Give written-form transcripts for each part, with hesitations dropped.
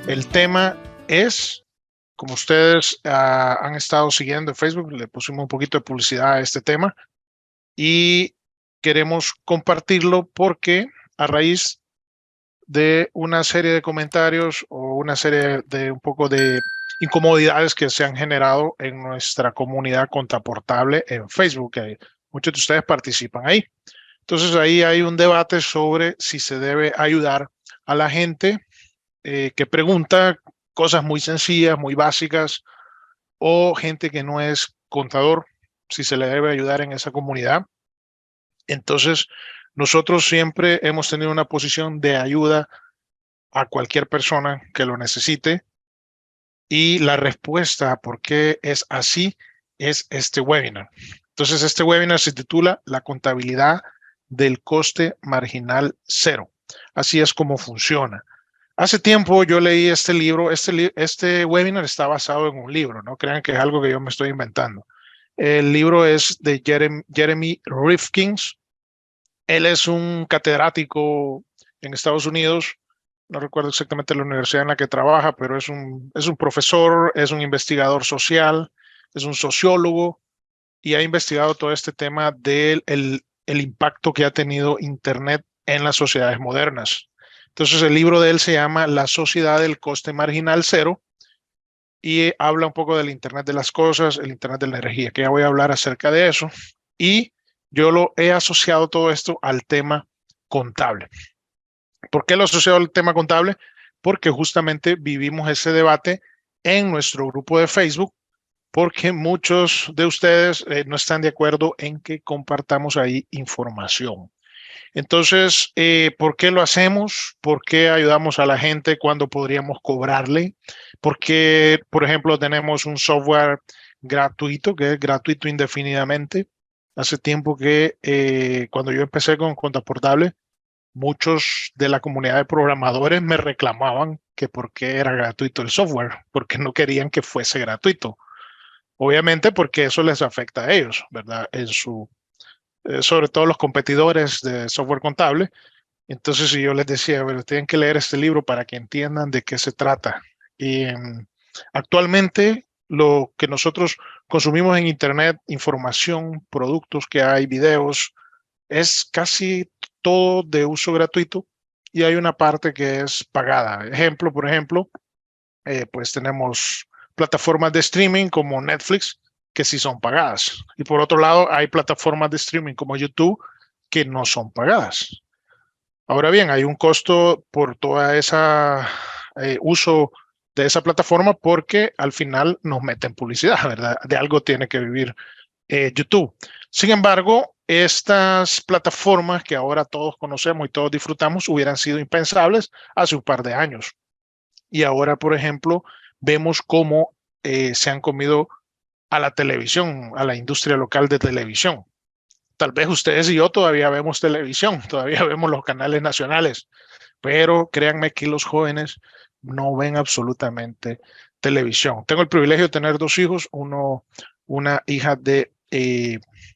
El tema es, como ustedes han estado siguiendo en Facebook, le pusimos un poquito de publicidad a este tema y queremos compartirlo porque a raíz de una serie de comentarios o una serie de un poco de incomodidades que se han generado en nuestra comunidad Contaportable en Facebook, que muchos de ustedes participan ahí. Entonces ahí hay un debate sobre si se debe ayudar a la gente que pregunta cosas muy sencillas, muy básicas, o gente que no es contador, si se le debe ayudar en esa comunidad. Entonces, nosotros siempre hemos tenido una posición de ayuda a cualquier persona que lo necesite y la respuesta a por qué es así es este webinar. Entonces, este webinar se titula La contabilidad del coste marginal cero. Así es como funciona. Hace tiempo yo leí este libro, este webinar está basado en un libro, no crean que es algo que yo me estoy inventando. El libro es de Jeremy Rifkins. Él es un catedrático en Estados Unidos, no recuerdo exactamente la universidad en la que trabaja, pero es un profesor, es un investigador social, es un sociólogo y ha investigado todo este tema del el impacto que ha tenido Internet en las sociedades modernas. Entonces, el libro de él se llama La sociedad del coste marginal cero y habla un poco del Internet de las cosas, el Internet de la energía, que ya voy a hablar acerca de eso. Y yo lo he asociado todo esto al tema contable. ¿Por qué lo he asociado al tema contable? Porque justamente vivimos ese debate en nuestro grupo de Facebook porque muchos de ustedes no están de acuerdo en que compartamos ahí información. Entonces, ¿por qué lo hacemos? ¿Por qué ayudamos a la gente cuando podríamos cobrarle? ¿Por qué, por ejemplo, tenemos un software gratuito que es gratuito indefinidamente? Hace tiempo que cuando yo empecé con Cuenta Portable, muchos de la comunidad de programadores me reclamaban que por qué era gratuito el software, porque no querían que fuese gratuito. Obviamente porque eso les afecta a ellos, ¿verdad? Sobre todo los competidores de software contable. Entonces, si yo les decía, bueno, tienen que leer este libro para que entiendan de qué se trata. Y actualmente lo que nosotros consumimos en Internet, información, productos que hay, videos, es casi todo de uso gratuito y hay una parte que es pagada. Ejemplo, por ejemplo, pues tenemos plataformas de streaming como Netflix que sí son pagadas. Y por otro lado, hay plataformas de streaming como YouTube que no son pagadas. Ahora bien, hay un costo por toda esa uso de esa plataforma porque al final nos meten publicidad, ¿verdad? De algo tiene que vivir YouTube. Sin embargo, estas plataformas que ahora todos conocemos y todos disfrutamos hubieran sido impensables hace un par de años. Y ahora, por ejemplo, vemos cómo se han comido a la televisión, a la industria local de televisión. Tal vez ustedes y yo todavía vemos televisión, todavía vemos los canales nacionales, pero créanme que los jóvenes no ven absolutamente televisión. Tengo el privilegio de tener dos hijos, una hija de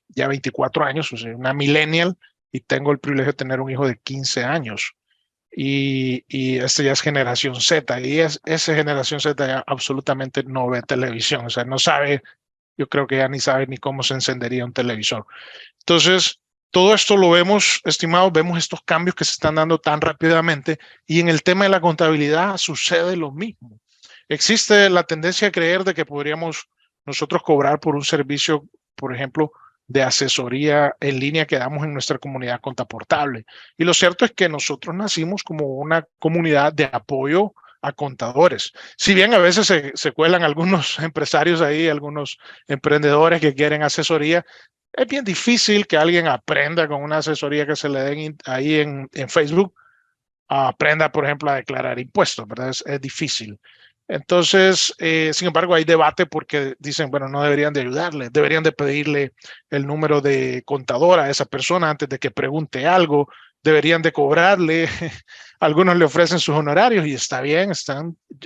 ya 24 años, o sea, una millennial, y tengo el privilegio de tener un hijo de 15 años. Y este ya es generación Z, y esa generación Z ya absolutamente no ve televisión, o sea, no sabe, yo creo que ya ni sabe ni cómo se encendería un televisor. Entonces, todo esto lo vemos, estimados, vemos estos cambios que se están dando tan rápidamente y en el tema de la contabilidad sucede lo mismo. Existe la tendencia a creer de que podríamos nosotros cobrar por un servicio, por ejemplo, de asesoría en línea que damos en nuestra comunidad Contaportable. Y lo cierto es que nosotros nacimos como una comunidad de apoyo a contadores. Si bien a veces se cuelan algunos empresarios ahí, algunos emprendedores que quieren asesoría, es bien difícil que alguien aprenda con una asesoría que se le den ahí en Facebook, aprenda, por ejemplo, a declarar impuestos, ¿verdad? Es difícil. Entonces, sin embargo, hay debate porque dicen, bueno, no deberían de ayudarle, deberían de pedirle el número de contador a esa persona antes de que pregunte algo, deberían de cobrarle. Algunos le ofrecen sus honorarios y está bien,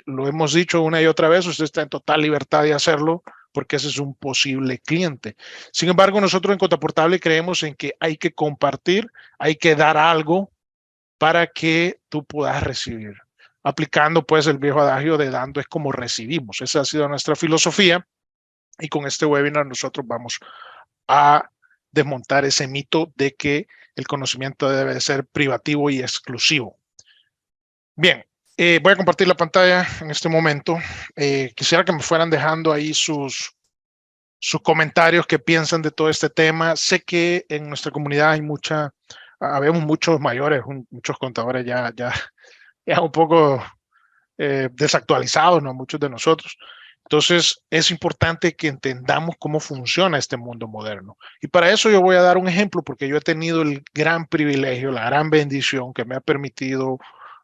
lo hemos dicho una y otra vez, usted está en total libertad de hacerlo porque ese es un posible cliente. Sin embargo, nosotros en Contaportable creemos en que hay que compartir, hay que dar algo para que tú puedas recibir. aplicando pues el viejo adagio de dando es como recibimos. Esa ha sido nuestra filosofía y con este webinar nosotros vamos a desmontar ese mito de que el conocimiento debe ser privativo y exclusivo. Bien, voy a compartir la pantalla en este momento. Quisiera que me fueran dejando ahí sus comentarios, qué piensan de todo este tema. Sé que en nuestra comunidad hay habemos muchos mayores, muchos contadores ya un poco desactualizados, ¿no? Muchos de nosotros. Entonces, es importante que entendamos cómo funciona este mundo moderno. Y para eso yo voy a dar un ejemplo, porque yo he tenido el gran privilegio, la gran bendición que me ha permitido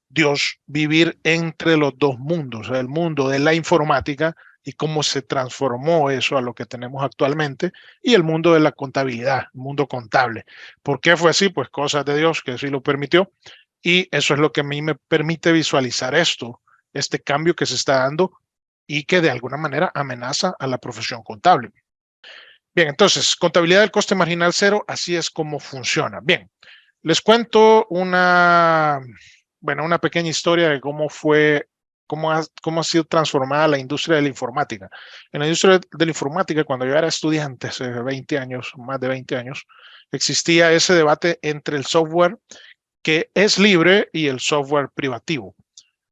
Dios vivir entre los dos mundos, el mundo de la informática y cómo se transformó eso a lo que tenemos actualmente, y el mundo de la contabilidad, el mundo contable. ¿Por qué fue así? Pues cosas de Dios que así lo permitió, y eso es lo que a mí me permite visualizar este cambio que se está dando y que de alguna manera amenaza a la profesión contable. Bien, entonces, contabilidad del coste marginal cero, así es como funciona. Bien, les cuento una pequeña historia de cómo ha sido transformada la industria de la informática. En la industria de la informática, cuando yo era estudiante, hace 20 años, más de 20 años, existía ese debate entre el software que es libre y el software privativo.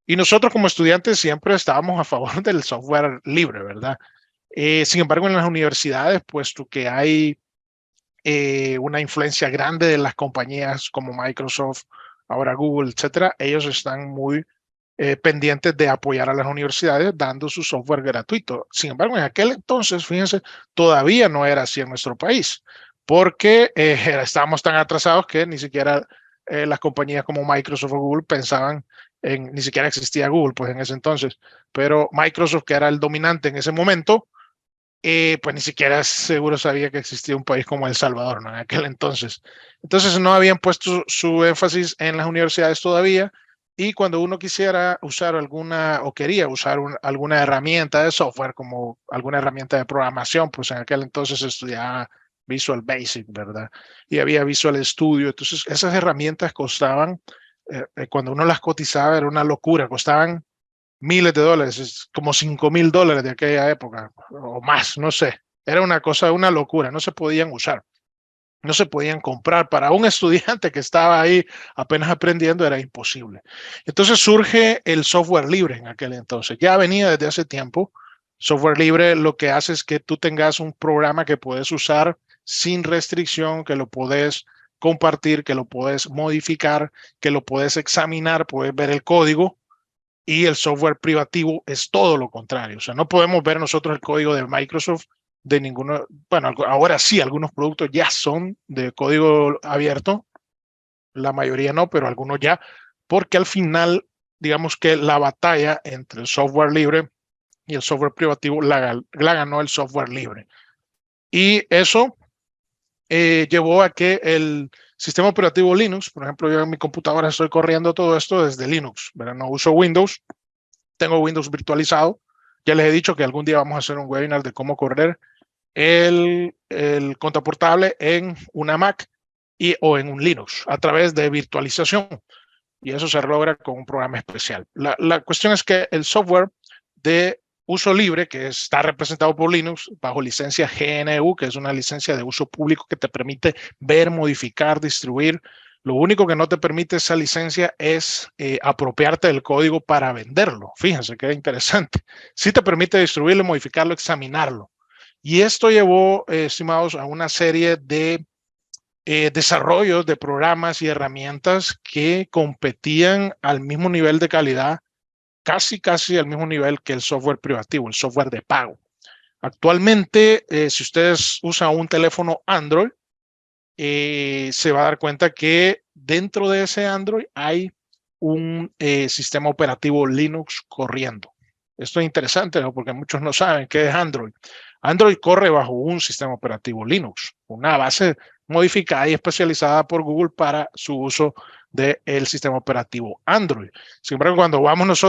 Y nosotros como estudiantes siempre estábamos a favor del software libre, ¿verdad? Sin embargo, en las universidades, puesto que hay una influencia grande de las compañías como Microsoft, ahora Google, etcétera, ellos están muy pendientes de apoyar a las universidades dando su software gratuito. Sin embargo, en aquel entonces, fíjense, todavía no era así en nuestro país, porque estábamos tan atrasados que ni siquiera las compañías como Microsoft o Google pensaban ni siquiera existía Google, pues en ese entonces, pero Microsoft, que era el dominante en ese momento, pues ni siquiera seguro sabía que existía un país como El Salvador, ¿no? En aquel entonces. Entonces no habían puesto su énfasis en las universidades todavía, y cuando uno quisiera usar o quería usar alguna herramienta de software, como alguna herramienta de programación, pues en aquel entonces se estudiaba Visual Basic, ¿verdad? Y había Visual Studio. Entonces esas herramientas costaban, cuando uno las cotizaba era una locura, costaban miles de dólares, es como $5,000 de aquella época o más, no sé. Era una cosa, una locura, no se podían usar, no se podían comprar. Para un estudiante que estaba ahí apenas aprendiendo era imposible. Entonces surge el software libre en aquel entonces. Ya venía desde hace tiempo. Software libre lo que hace es que tú tengas un programa que puedes usar sin restricción, que lo puedes compartir, que lo puedes modificar, que lo puedes examinar, puedes ver el código. Y el software privativo es todo lo contrario. O sea, no podemos ver nosotros el código de Microsoft de ninguno. Bueno, ahora sí, algunos productos ya son de código abierto, la mayoría no, pero algunos ya, porque al final, digamos que la batalla entre el software libre y el software privativo la ganó el software libre. Y eso llevó a que el sistema operativo Linux, por ejemplo, yo en mi computadora estoy corriendo todo esto desde Linux, ¿verdad? No uso Windows, tengo Windows virtualizado. Ya les he dicho que algún día vamos a hacer un webinar de cómo correr el contraportable en una Mac o en un Linux a través de virtualización. Y eso se logra con un programa especial. La cuestión es que el software de uso libre, que está representado por Linux bajo licencia GNU, que es una licencia de uso público que te permite ver, modificar, distribuir. Lo único que no te permite esa licencia es apropiarte del código para venderlo. Fíjense qué interesante. Sí te permite distribuirlo, modificarlo, examinarlo. Y esto llevó, estimados, a una serie de desarrollos de programas y herramientas que competían al mismo nivel de calidad, casi al mismo nivel que el software privativo, el software de pago. Actualmente, si ustedes usan un teléfono Android, se va a dar cuenta que dentro de ese Android hay un sistema operativo Linux corriendo. Esto es interesante, ¿no? Porque muchos no saben qué es Android. Android corre bajo un sistema operativo Linux, una base modificada y especializada por Google para su uso del sistema operativo Android. Sin embargo, cuando vamos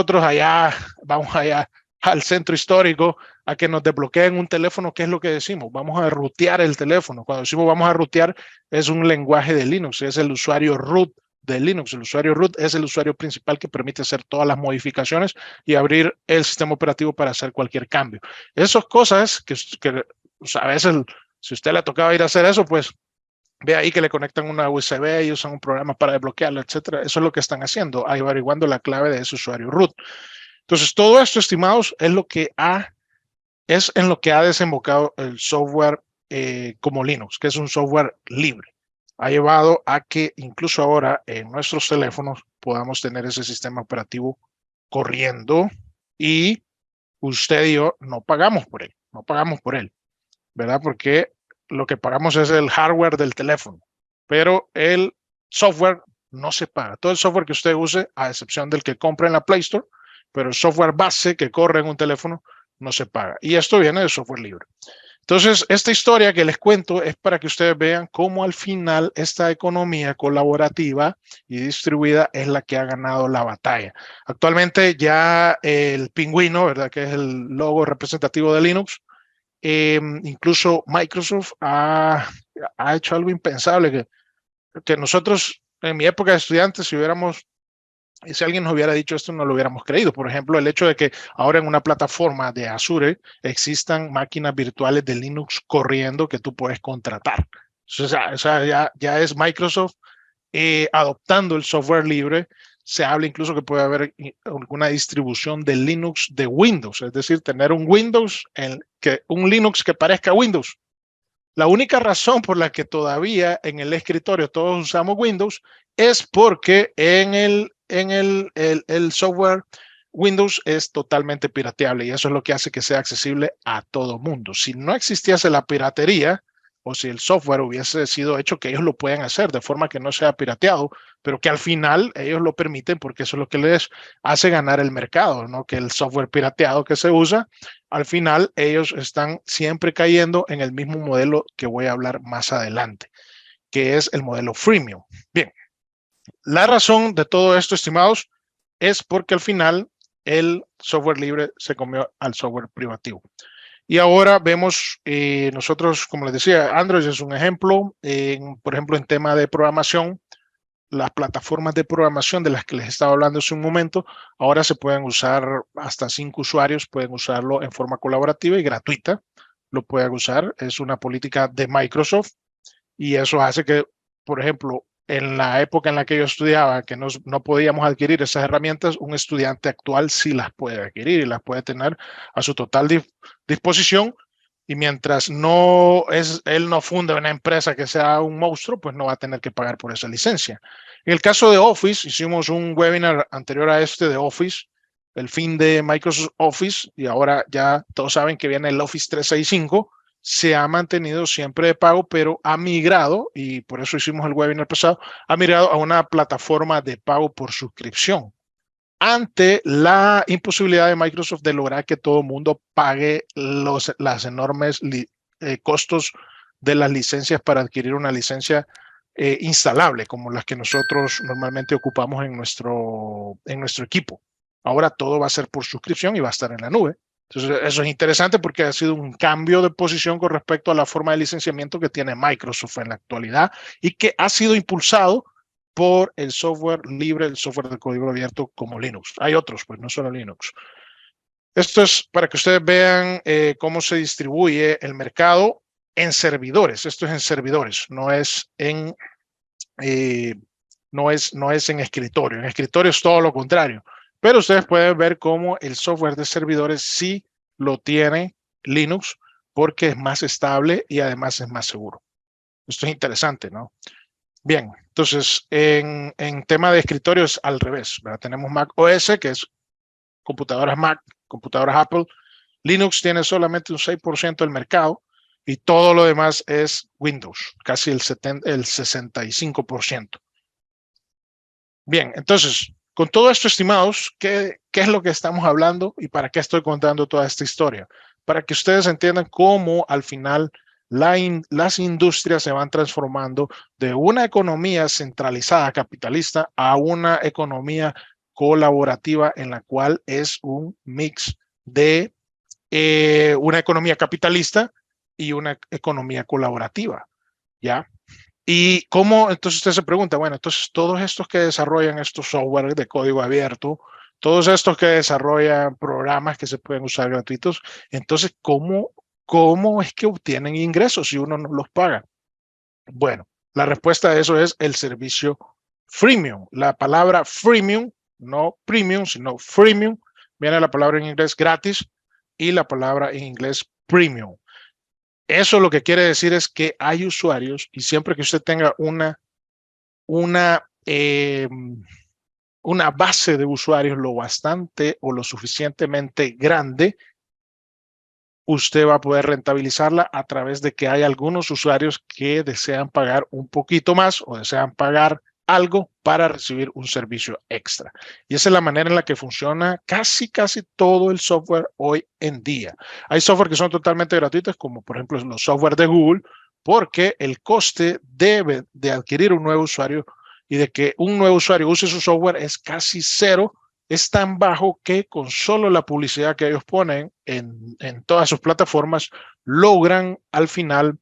allá al centro histórico a que nos desbloqueen un teléfono, ¿qué es lo que decimos? Vamos a rutear el teléfono. Cuando decimos vamos a rutear, es un lenguaje de Linux, es el usuario root de Linux. El usuario root es el usuario principal que permite hacer todas las modificaciones y abrir el sistema operativo para hacer cualquier cambio. Esas cosas que o sea, a veces, si usted le tocaba ir a hacer eso, pues ve ahí que le conectan una USB y usan un programa para desbloquearlo, etcétera. Eso es lo que están haciendo, averiguando la clave de ese usuario root. Entonces, todo esto, estimados, es en lo que ha desembocado el software como Linux, que es un software libre. Ha llevado a que incluso ahora en nuestros teléfonos podamos tener ese sistema operativo corriendo y usted y yo no pagamos por él, no pagamos por él, ¿verdad? Porque lo que pagamos es el hardware del teléfono, pero el software no se paga. Todo el software que usted use, a excepción del que compra en la Play Store, pero el software base que corre en un teléfono no se paga. Y esto viene de software libre. Entonces, esta historia que les cuento es para que ustedes vean cómo al final esta economía colaborativa y distribuida es la que ha ganado la batalla. Actualmente ya el pingüino, ¿verdad? Que es el logo representativo de Linux, incluso Microsoft ha hecho algo impensable que nosotros en mi época de estudiantes, si alguien nos hubiera dicho esto, no lo hubiéramos creído. Por ejemplo, el hecho de que ahora en una plataforma de Azure existan máquinas virtuales de Linux corriendo que tú puedes contratar. O sea, ya es Microsoft adoptando el software libre. Se habla incluso que puede haber alguna distribución de Linux de Windows, es decir, tener un un Linux que parezca Windows. La única razón por la que todavía en el escritorio todos usamos Windows es porque el software Windows es totalmente pirateable y eso es lo que hace que sea accesible a todo mundo. Si no existiese la piratería o si el software hubiese sido hecho que ellos lo pueden hacer de forma que no sea pirateado, pero que al final ellos lo permiten porque eso es lo que les hace ganar el mercado, ¿no? Que el software pirateado que se usa, al final ellos están siempre cayendo en el mismo modelo que voy a hablar más adelante, que es el modelo freemium. Bien, la razón de todo esto, estimados, es porque al final el software libre se comió al software privativo. Y ahora vemos, nosotros, como les decía, Android es un ejemplo, por ejemplo, en tema de programación, las plataformas de programación de las que les estaba hablando hace un momento, ahora se pueden usar hasta 5 usuarios, pueden usarlo en forma colaborativa y gratuita, lo pueden usar, es una política de Microsoft y eso hace que, por ejemplo, en la época en la que yo estudiaba, que no podíamos adquirir esas herramientas, un estudiante actual sí las puede adquirir y las puede tener a su total disposición. Y mientras él no funde una empresa que sea un monstruo, pues no va a tener que pagar por esa licencia. En el caso de Office, hicimos un webinar anterior a este de Office, el fin de Microsoft Office, y ahora ya todos saben que viene el Office 365, se ha mantenido siempre de pago, pero ha migrado, y por eso hicimos el webinar pasado, ha migrado a una plataforma de pago por suscripción ante la imposibilidad de Microsoft de lograr que todo el mundo pague los enormes costos de las licencias para adquirir una licencia instalable, como las que nosotros normalmente ocupamos en nuestro equipo. Ahora todo va a ser por suscripción y va a estar en la nube. Entonces, eso es interesante porque ha sido un cambio de posición con respecto a la forma de licenciamiento que tiene Microsoft en la actualidad y que ha sido impulsado por el software libre, el software de código abierto como Linux. Hay otros, pues no solo Linux. Esto es para que ustedes vean cómo se distribuye el mercado en servidores. Esto es en servidores, no es en escritorio. En escritorio es todo lo contrario. Pero ustedes pueden ver cómo el software de servidores sí lo tiene Linux porque es más estable y además es más seguro. Esto es interesante, ¿no? Bien, entonces en tema de escritorio es al revés, ¿verdad? Tenemos Mac OS, que es computadoras Mac, computadoras Apple. Linux tiene solamente un 6% del mercado y todo lo demás es Windows, casi el 65%. Bien, entonces, con todo esto, estimados, ¿qué es lo que estamos hablando y para qué estoy contando toda esta historia? Para que ustedes entiendan cómo al final las industrias se van transformando de una economía centralizada capitalista a una economía colaborativa en la cual es un mix de una economía capitalista y una economía colaborativa, ¿ya? ¿Y cómo? Entonces usted se pregunta, bueno, entonces todos estos que desarrollan estos software de código abierto, todos estos que desarrollan programas que se pueden usar gratuitos, entonces, ¿cómo es que obtienen ingresos si uno no los paga? Bueno, la respuesta a eso es el servicio freemium. La palabra freemium, no premium, sino freemium, viene de la palabra en inglés gratis y la palabra en inglés premium. Eso lo que quiere decir es que hay usuarios y siempre que usted tenga una, una base de usuarios lo bastante o lo suficientemente grande, usted va a poder rentabilizarla a través de que hay algunos usuarios que desean pagar un poquito más o desean pagar algo para recibir un servicio extra. Y esa es la manera en la que funciona casi todo el software hoy en día. Hay software que son totalmente gratuitos, como por ejemplo los software de Google, porque el coste de adquirir un nuevo usuario y de que un nuevo usuario use su software es casi cero, es tan bajo que con solo la publicidad que ellos ponen en todas sus plataformas, logran al final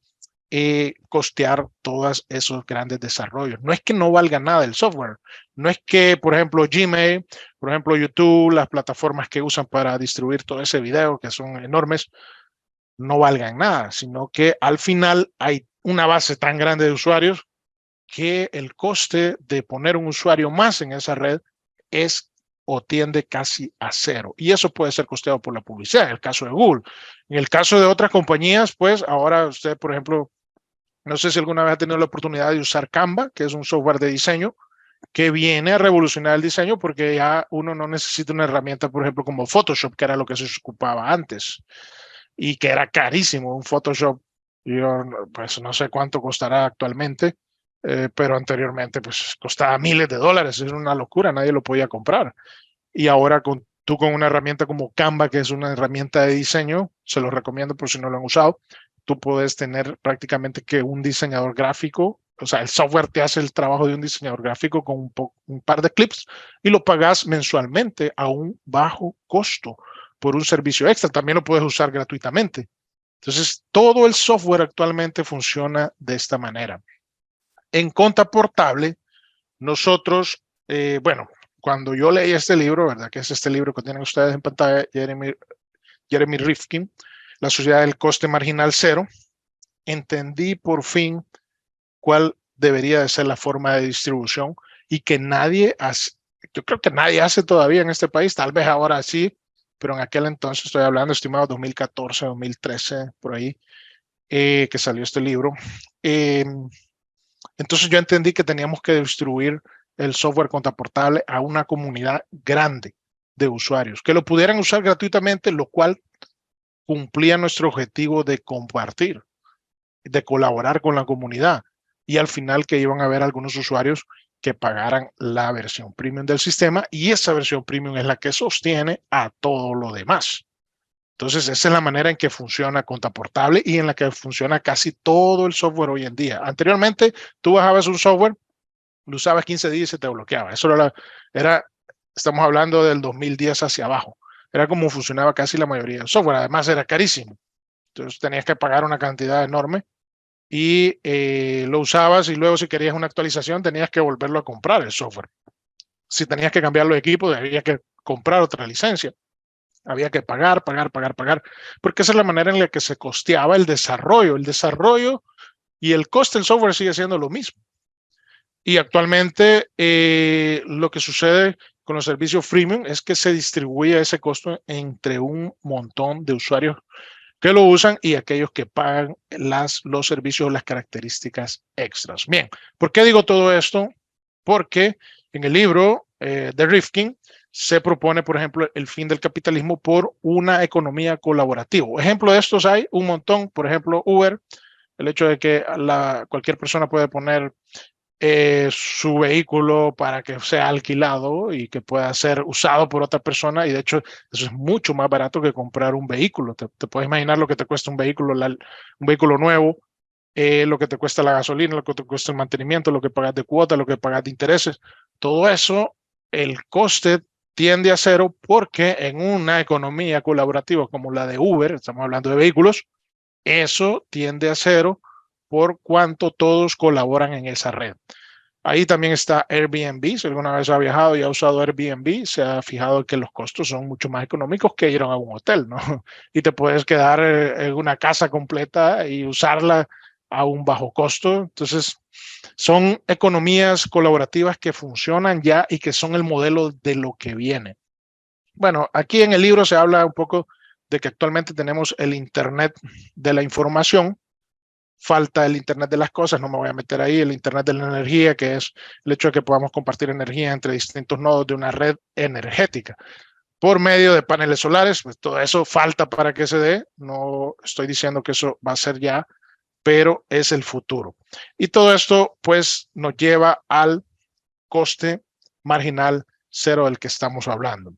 costear todos esos grandes desarrollos. No es que no valga nada el software, no es que, por ejemplo, Gmail, por ejemplo, YouTube, las plataformas que usan para distribuir todo ese video, que son enormes, no valgan nada, sino que al final hay una base tan grande de usuarios que el coste de poner un usuario más en esa red es o tiende casi a cero. Y eso puede ser costeado por la publicidad, en el caso de Google. En el caso de otras compañías, pues ahora usted, por ejemplo, no sé si alguna vez ha tenido la oportunidad de usar Canva, que es un software de diseño que viene a revolucionar el diseño porque ya uno no necesita una herramienta, por ejemplo, como Photoshop, que era lo que se ocupaba antes y que era carísimo. Un Photoshop, yo pues no sé cuánto costará actualmente, pero anteriormente pues costaba miles de dólares, es una locura, nadie lo podía comprar. Y ahora tú con una herramienta como Canva, que es una herramienta de diseño, se lo recomiendo por si no lo han usado, tú puedes tener prácticamente que un diseñador gráfico, o sea, el software te hace el trabajo de un diseñador gráfico con un par de clips y lo pagas mensualmente a un bajo costo por un servicio extra. También lo puedes usar gratuitamente. Entonces, todo el software actualmente funciona de esta manera. En Conta Portable, nosotros, bueno, cuando yo leí este libro, ¿verdad? Que es este libro que tienen ustedes en pantalla, Jeremy Rifkin, La sociedad del coste marginal cero, entendí por fin cuál debería de ser la forma de distribución y que nadie hace, yo creo que nadie hace todavía en este país, tal vez ahora sí, pero en aquel entonces estoy hablando, estimado 2014, 2013, por ahí, que salió este libro. Entonces yo entendí que teníamos que distribuir el software Contaportable a una comunidad grande de usuarios que lo pudieran usar gratuitamente, lo cual cumplía nuestro objetivo de compartir, de colaborar con la comunidad y al final que iban a haber algunos usuarios que pagaran la versión premium del sistema y esa versión premium es la que sostiene a todo lo demás. Entonces, esa es la manera en que funciona Contaportable y en la que funciona casi todo el software hoy en día. Anteriormente, tú bajabas un software, lo usabas 15 días y se te bloqueaba. Eso estamos hablando del 2010 hacia abajo. Era como funcionaba casi la mayoría del software. Además, era carísimo. Entonces, tenías que pagar una cantidad enorme y lo usabas y luego si querías una actualización tenías que volverlo a comprar el software. Si tenías que cambiar los equipos, había que comprar otra licencia. Había que pagar, porque esa es la manera en la que se costeaba el desarrollo. El desarrollo y el coste del software sigue siendo lo mismo. Y actualmente lo que sucede con los servicios freemium es que se distribuye ese costo entre un montón de usuarios que lo usan y aquellos que pagan los servicios o las características extras. Bien, ¿por qué digo todo esto? Porque en el libro de Rifkin se propone, por ejemplo, el fin del capitalismo por una economía colaborativa. Ejemplo de estos hay un montón, por ejemplo, Uber, el hecho de que cualquier persona puede poner su vehículo para que sea alquilado y que pueda ser usado por otra persona y de hecho eso es mucho más barato que comprar un vehículo. Te puedes imaginar lo que te cuesta un vehículo nuevo, lo que te cuesta la gasolina, lo que te cuesta el mantenimiento, lo que pagas de cuota, lo que pagas de intereses. Todo eso, el coste tiende a cero porque en una economía colaborativa como la de Uber, estamos hablando de vehículos, eso tiende a cero por cuánto todos colaboran en esa red. Ahí también está Airbnb. Si alguna vez ha viajado y ha usado Airbnb, se ha fijado que los costos son mucho más económicos que ir a un hotel, ¿no? Y te puedes quedar en una casa completa y usarla a un bajo costo. Entonces, son economías colaborativas que funcionan ya y que son el modelo de lo que viene. Bueno, aquí en el libro se habla un poco de que actualmente tenemos el Internet de la información. Falta el Internet de las cosas, no me voy a meter ahí, el Internet de la energía, que es el hecho de que podamos compartir energía entre distintos nodos de una red energética por medio de paneles solares. Pues todo eso falta para que se dé. No estoy diciendo que eso va a ser ya, pero es el futuro. Y todo esto pues nos lleva al coste marginal cero del que estamos hablando.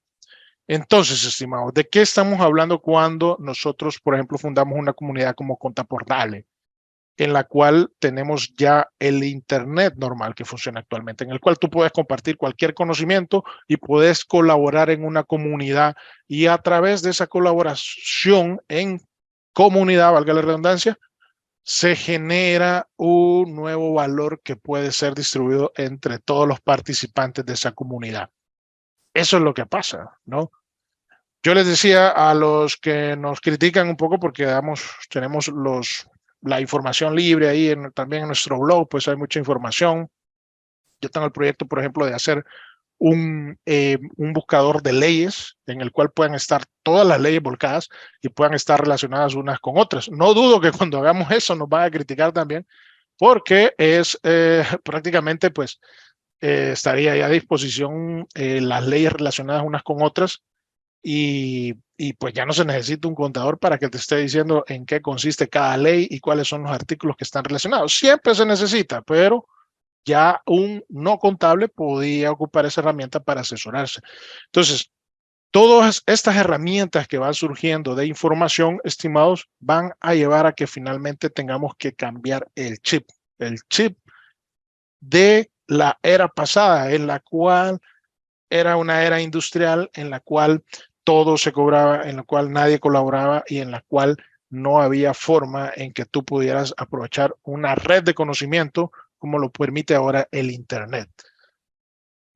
Entonces, estimados, ¿de qué estamos hablando cuando nosotros, por ejemplo, fundamos una comunidad como Contaportale, en la cual tenemos ya el Internet normal que funciona actualmente, en el cual tú puedes compartir cualquier conocimiento y puedes colaborar en una comunidad, y a través de esa colaboración en comunidad, valga la redundancia, se genera un nuevo valor que puede ser distribuido entre todos los participantes de esa comunidad. Eso es lo que pasa, ¿no? Yo les decía a los que nos critican un poco porque tenemos la información libre ahí también en nuestro blog, pues hay mucha información. Yo tengo el proyecto, por ejemplo, de hacer un buscador de leyes en el cual puedan estar todas las leyes volcadas y puedan estar relacionadas unas con otras. No dudo que cuando hagamos eso nos van a criticar también, porque es prácticamente, pues, estaría ya a disposición las leyes relacionadas unas con otras, y pues ya no se necesita un contador para que te esté diciendo en qué consiste cada ley y cuáles son los artículos que están relacionados. Siempre se necesita, pero ya un no contable podía ocupar esa herramienta para asesorarse. Entonces, todas estas herramientas que van surgiendo de información, estimados, van a llevar a que finalmente tengamos que cambiar el chip de la era pasada, en la cual era una era industrial, en la cual todo se cobraba, en la cual nadie colaboraba y en la cual no había forma en que tú pudieras aprovechar una red de conocimiento como lo permite ahora el Internet.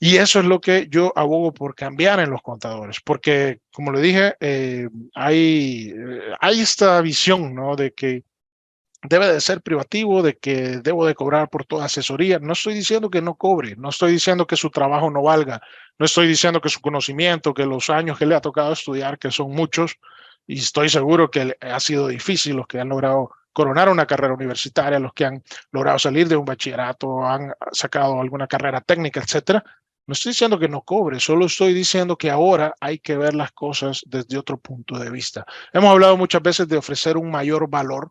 Y eso es lo que yo abogo por cambiar en los contadores, porque como le dije, hay esta visión, ¿no?, de que debe de ser privativo, de que debo de cobrar por toda asesoría. No estoy diciendo que no cobre, no estoy diciendo que su trabajo no valga, no estoy diciendo que su conocimiento, que los años que le ha tocado estudiar, que son muchos, y estoy seguro que ha sido difícil, los que han logrado coronar una carrera universitaria, los que han logrado salir de un bachillerato, han sacado alguna carrera técnica, etcétera. No estoy diciendo que no cobre, solo estoy diciendo que ahora hay que ver las cosas desde otro punto de vista. Hemos hablado muchas veces de ofrecer un mayor valor.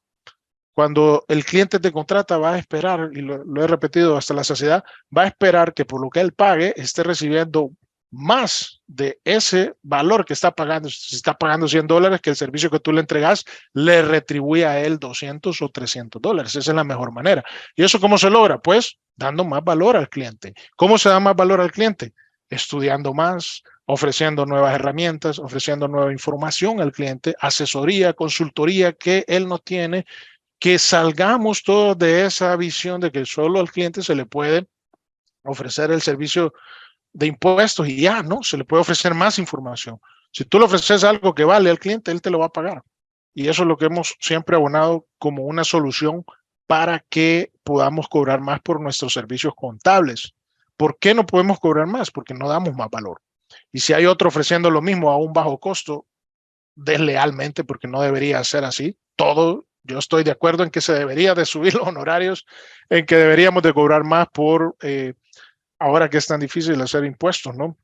Cuando el cliente te contrata, va a esperar, y lo he repetido hasta la saciedad, va a esperar que por lo que él pague esté recibiendo más de ese valor que está pagando. Si está pagando $100, que el servicio que tú le entregas le retribuye a él 200 o $300. Esa es la mejor manera. ¿Y eso cómo se logra? Pues dando más valor al cliente. ¿Cómo se da más valor al cliente? Estudiando más, ofreciendo nuevas herramientas, ofreciendo nueva información al cliente, asesoría, consultoría que él no tiene, que salgamos todos de esa visión de que solo al cliente se le puede ofrecer el servicio de impuestos y ya, ¿no? Se le puede ofrecer más información. Si tú le ofreces algo que vale al cliente, él te lo va a pagar. Y eso es lo que hemos siempre abonado como una solución para que podamos cobrar más por nuestros servicios contables. ¿Por qué no podemos cobrar más? Porque no damos más valor. Y si hay otro ofreciendo lo mismo a un bajo costo, deslealmente, porque no debería ser así, yo estoy de acuerdo en que se debería de subir los honorarios, en que deberíamos de cobrar más por, ahora que es tan difícil hacer impuestos, ¿no?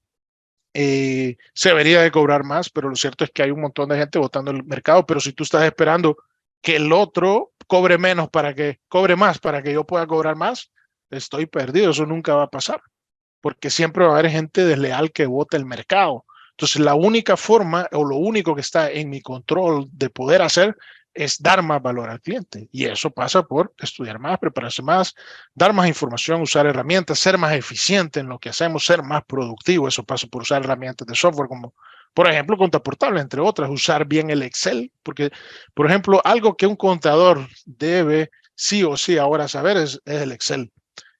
Se debería de cobrar más, pero lo cierto es que hay un montón de gente votando el mercado, pero si tú estás esperando que el otro cobre menos para que cobre más, para que yo pueda cobrar más, estoy perdido, eso nunca va a pasar, porque siempre va a haber gente desleal que vote el mercado. Entonces, la única forma o lo único que está en mi control de poder hacer es dar más valor al cliente. Y eso pasa por estudiar más, prepararse más, dar más información, usar herramientas, ser más eficiente en lo que hacemos, ser más productivo. Eso pasa por usar herramientas de software como, por ejemplo, Contaportable, entre otras, usar bien el Excel, porque, por ejemplo, algo que un contador debe sí o sí ahora saber es el Excel.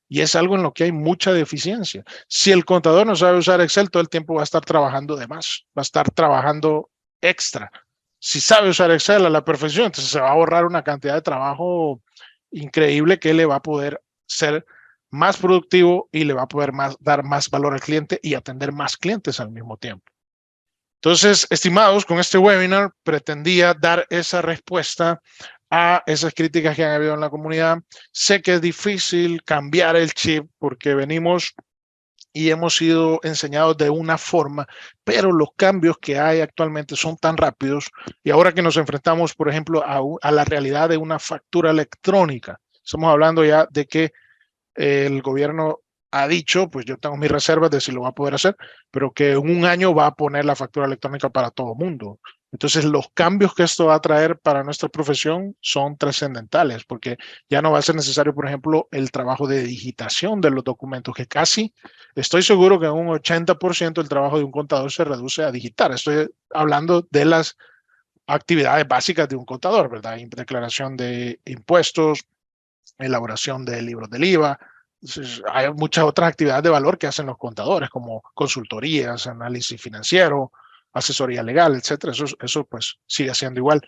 Y es algo en lo que hay mucha deficiencia. Si el contador no sabe usar Excel, todo el tiempo va a estar trabajando de más, va a estar trabajando extra. Si sabe usar Excel a la perfección, entonces se va a ahorrar una cantidad de trabajo increíble que le va a poder ser más productivo y le va a poder dar más valor al cliente y atender más clientes al mismo tiempo. Entonces, estimados, con este webinar pretendía dar esa respuesta a esas críticas que han habido en la comunidad. Sé que es difícil cambiar el chip porque venimos y hemos sido enseñados de una forma, pero los cambios que hay actualmente son tan rápidos y ahora que nos enfrentamos, por ejemplo, a la realidad de una factura electrónica, estamos hablando ya de que el gobierno ha dicho, pues yo tengo mis reservas de si lo va a poder hacer, pero que en un año va a poner la factura electrónica para todo el mundo. Entonces, los cambios que esto va a traer para nuestra profesión son trascendentales, porque ya no va a ser necesario, por ejemplo, el trabajo de digitación de los documentos, que casi estoy seguro que en un 80% del trabajo de un contador se reduce a digitar. Estoy hablando de las actividades básicas de un contador, ¿verdad? Declaración de impuestos, elaboración de libros del IVA. Entonces, hay muchas otras actividades de valor que hacen los contadores, como consultorías, análisis financiero, asesoría legal, etcétera. Eso pues sigue siendo igual.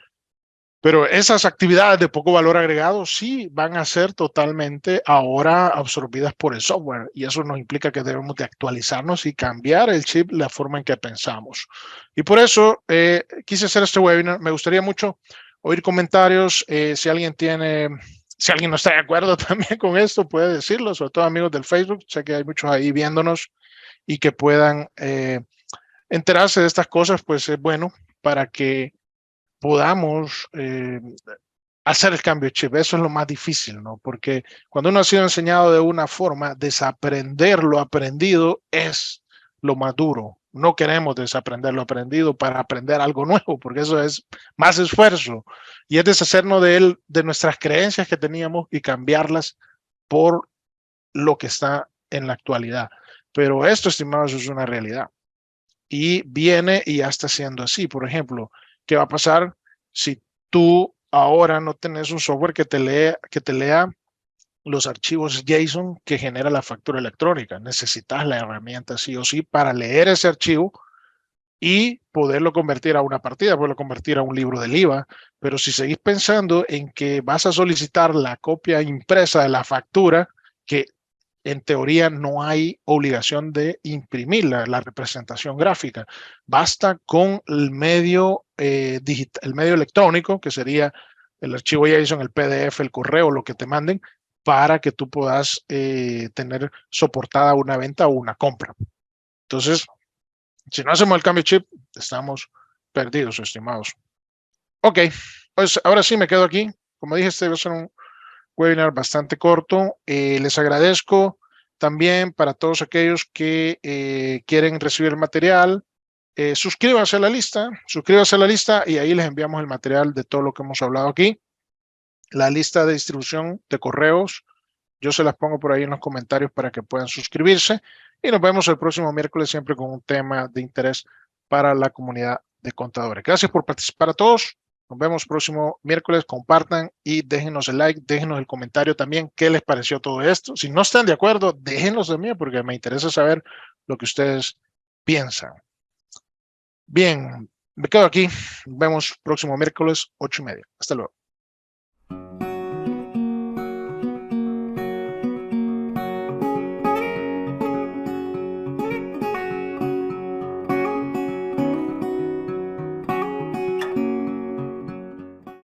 Pero esas actividades de poco valor agregado sí van a ser totalmente ahora absorbidas por el software y eso nos implica que debemos de actualizarnos y cambiar el chip, la forma en que pensamos. Y por eso quise hacer este webinar. Me gustaría mucho oír comentarios. Si alguien no está de acuerdo también con esto, puede decirlo, sobre todo amigos del Facebook. Sé que hay muchos ahí viéndonos y que puedan enterarse de estas cosas, pues es bueno para que podamos hacer el cambio de chip. Eso es lo más difícil, ¿no? Porque cuando uno ha sido enseñado de una forma, desaprender lo aprendido es lo más duro. No queremos desaprender lo aprendido para aprender algo nuevo, porque eso es más esfuerzo. Y es deshacernos de nuestras creencias que teníamos y cambiarlas por lo que está en la actualidad. Pero esto, estimados, es una realidad. Y viene y ya está siendo así. Por ejemplo, ¿qué va a pasar si tú ahora no tenés un software que te lea los archivos JSON que genera la factura electrónica? Necesitas la herramienta sí o sí para leer ese archivo y poderlo convertir a una partida, poderlo convertir a un libro del IVA. Pero si seguís pensando en que vas a solicitar la copia impresa de la factura, que en teoría no hay obligación de imprimir la representación gráfica. Basta con el medio, el medio electrónico, que sería el archivo JSON, el PDF, el correo, lo que te manden, para que tú puedas tener soportada una venta o una compra. Entonces, si no hacemos el cambio de chip, estamos perdidos, estimados. Ok, pues ahora sí me quedo aquí. Como dije, este va a ser un webinar bastante corto. Les agradezco también para todos aquellos que quieren recibir el material. Suscríbanse a la lista y ahí les enviamos el material de todo lo que hemos hablado aquí. La lista de distribución de correos, yo se las pongo por ahí en los comentarios para que puedan suscribirse y nos vemos el próximo miércoles siempre con un tema de interés para la comunidad de contadores. Gracias por participar a todos. Nos vemos próximo miércoles. Compartan y déjenos el like, déjenos el comentario también qué les pareció todo esto. Si no están de acuerdo, déjenos de mí porque me interesa saber lo que ustedes piensan. Bien, me quedo aquí. Nos vemos próximo miércoles, 8:30. Hasta luego.